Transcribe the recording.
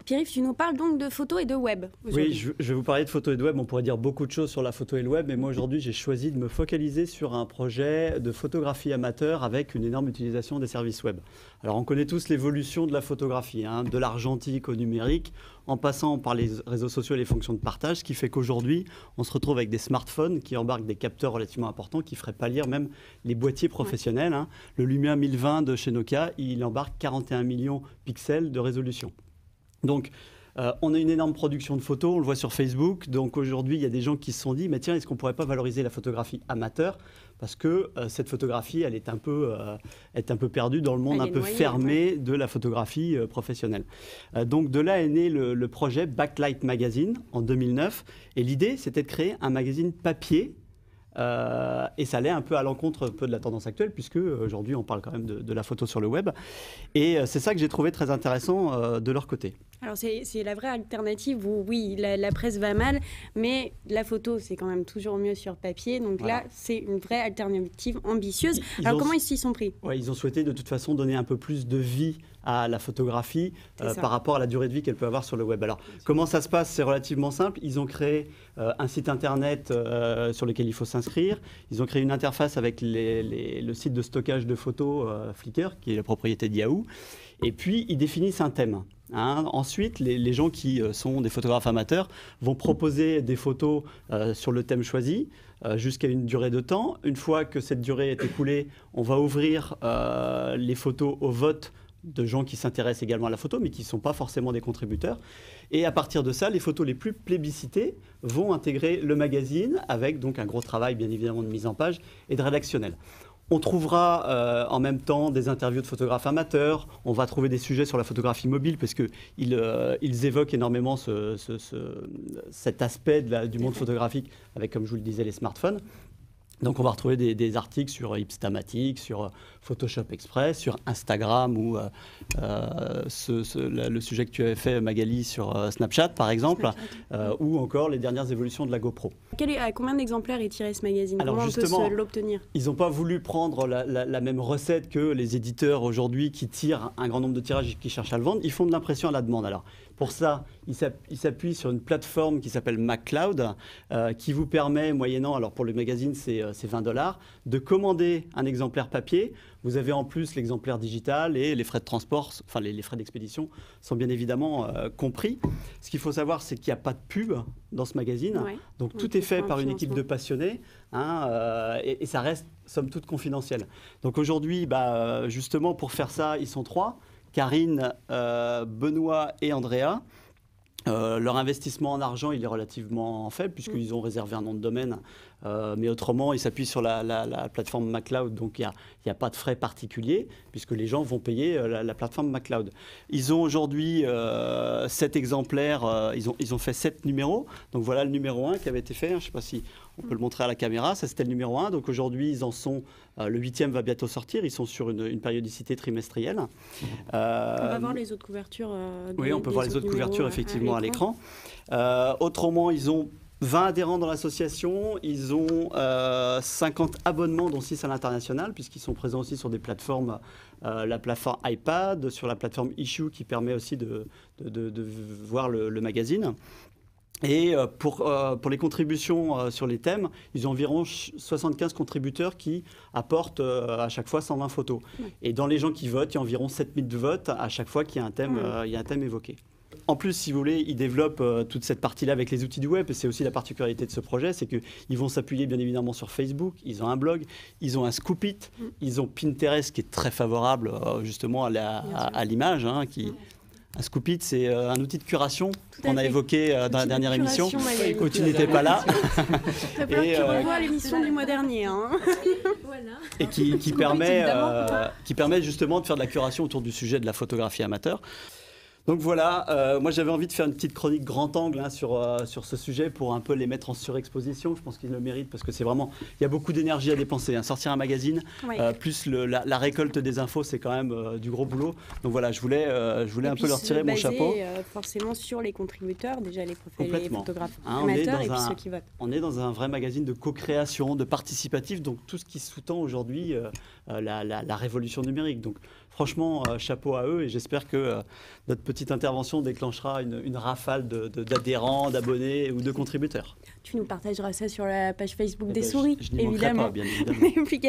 Pierre-Yves, tu nous parles donc de photos et de web. Oui, je vais vous parler de photos et de web. On pourrait dire beaucoup de choses sur la photo et le web, mais moi aujourd'hui j'ai choisi de me focaliser sur un projet de photographie amateur avec une énorme utilisation des services web. Alors on connaît tous l'évolution de la photographie, hein, de l'argentique au numérique, en passant par les réseaux sociaux et les fonctions de partage, ce qui fait qu'aujourd'hui on se retrouve avec des smartphones qui embarquent des capteurs relativement importants qui feraient pâlir même les boîtiers professionnels. Hein. Le Lumia 1020 de chez Nokia, il embarque 41 millions de pixels de résolution. Donc, on a une énorme production de photos, on le voit sur Facebook. Donc aujourd'hui, il y a des gens qui se sont dit, mais tiens, est-ce qu'on ne pourrait pas valoriser la photographie amateur? Parce que cette photographie, elle est un peu perdue dans le monde un peu fermé de la photographie professionnelle. Donc de là est né le projet Backlight Magazine en 2009. Et l'idée, c'était de créer un magazine papier. Et ça allait un peu à l'encontre de la tendance actuelle, puisque aujourd'hui on parle quand même de la photo sur le web. Et c'est ça que j'ai trouvé très intéressant de leur côté. Alors c'est la vraie alternative où oui, la presse va mal, mais la photo c'est quand même toujours mieux sur papier. Donc voilà. Là, c'est une vraie alternative ambitieuse. Alors comment ils s'y sont pris? Ouais, ils ont souhaité de toute façon donner un peu plus de vie à la photographie par rapport à la durée de vie qu'elle peut avoir sur le web. Alors, comment ça se passe? C'est relativement simple. Ils ont créé un site internet sur lequel il faut s'inscrire. Ils ont créé une interface avec le site de stockage de photos Flickr, qui est la propriété de Yahoo. Et puis, ils définissent un thème. Hein. Ensuite, les gens qui sont des photographes amateurs vont proposer des photos sur le thème choisi jusqu'à une durée de temps. Une fois que cette durée est écoulée, on va ouvrir les photos au vote de gens qui s'intéressent également à la photo, mais qui ne sont pas forcément des contributeurs. Et à partir de ça, les photos les plus plébiscitées vont intégrer le magazine, avec donc un gros travail, bien évidemment, de mise en page et de rédactionnel. On trouvera en même temps des interviews de photographes amateurs. On va trouver des sujets sur la photographie mobile parce qu'ils évoquent énormément cet aspect du monde photographique avec, comme je vous le disais, les smartphones. Donc on va retrouver des articles sur Hipstamatic, sur Photoshop Express, sur Instagram ou le sujet que tu avais fait, Magali, sur Snapchat par exemple, ou encore les dernières évolutions de la GoPro. À combien d'exemplaires est tiré ce magazine? Alors comment justement, on peut l'obtenir? Ils n'ont pas voulu prendre la même recette que les éditeurs aujourd'hui qui tirent un grand nombre de tirages et qui cherchent à le vendre. Ils font de l'impression à la demande. Alors pour ça, ils s'appuient sur une plateforme qui s'appelle MacCloud, qui vous permet, moyennant, alors pour le magazine c'est 20 $, de commander un exemplaire papier. Vous avez en plus l'exemplaire digital et les frais de transport, enfin les frais d'expédition sont bien évidemment compris. Ce qu'il faut savoir, c'est qu'il n'y a pas de pub dans ce magazine. Ouais. Donc tout est fait par une équipe de passionnés, hein, et ça reste somme toute confidentiel. Donc aujourd'hui, justement pour faire ça, ils sont 3. Karine, Benoît et Andrea. Leur investissement en argent, il est relativement faible puisqu'ils ont réservé un nom de domaine. Mais autrement, ils s'appuient sur la plateforme MacCloud. Donc, il n'y a pas de frais particuliers puisque les gens vont payer la plateforme MacCloud. Ils ont aujourd'hui 7 exemplaires. Ils ont fait 7 numéros. Donc, voilà le numéro 1 qui avait été fait. Je ne sais pas si on peut le montrer à la caméra. Ça, c'était le numéro 1. Donc, aujourd'hui, ils en sont... le 8e va bientôt sortir. Ils sont sur une périodicité trimestrielle. On va voir les autres couvertures. Oui, on peut voir les autres couvertures, effectivement, à l'écran. Autrement, ils ont 20 adhérents dans l'association. Ils ont 50 abonnements, dont 6 à l'international, puisqu'ils sont présents aussi sur des plateformes, la plateforme iPad, sur la plateforme Issue, qui permet aussi de voir le magazine. Et pour les contributions sur les thèmes, ils ont environ 75 contributeurs qui apportent à chaque fois 120 photos. Et dans les gens qui votent, il y a environ 7000 votes à chaque fois qu'il y a un thème évoqué. En plus, si vous voulez, ils développent toute cette partie-là avec les outils du web. Et c'est aussi la particularité de ce projet, c'est qu'ils vont s'appuyer bien évidemment sur Facebook. Ils ont un blog, ils ont un Scoopit, ils ont Pinterest qui est très favorable justement à l'image, hein, Un Scoopit, c'est un outil de curation qu'on a évoqué dans la dernière émission, où tu n'étais pas là. Et tu revois l'émission du mois dernier. Hein. Et qui permet justement de faire de la curation autour du sujet de la photographie amateur. Donc voilà, moi j'avais envie de faire une petite chronique grand angle sur ce sujet pour un peu les mettre en surexposition. Je pense qu'ils le méritent parce que c'est vraiment, il y a beaucoup d'énergie à dépenser. Sortir un magazine, plus la récolte des infos, c'est quand même du gros boulot. Donc voilà, je voulais un peu leur tirer mon chapeau. Forcément sur les contributeurs, déjà les photographes amateurs et puis ceux qui votent. On est dans un vrai magazine de co-création, de participatif, donc tout ce qui sous-tend aujourd'hui la révolution numérique. Donc franchement, chapeau à eux et j'espère que notre petite intervention déclenchera une rafale d'adhérents, d'abonnés ou de contributeurs. Tu nous partageras ça sur la page Facebook des souris, je n'y manquerai pas, bien évidemment. Mais puis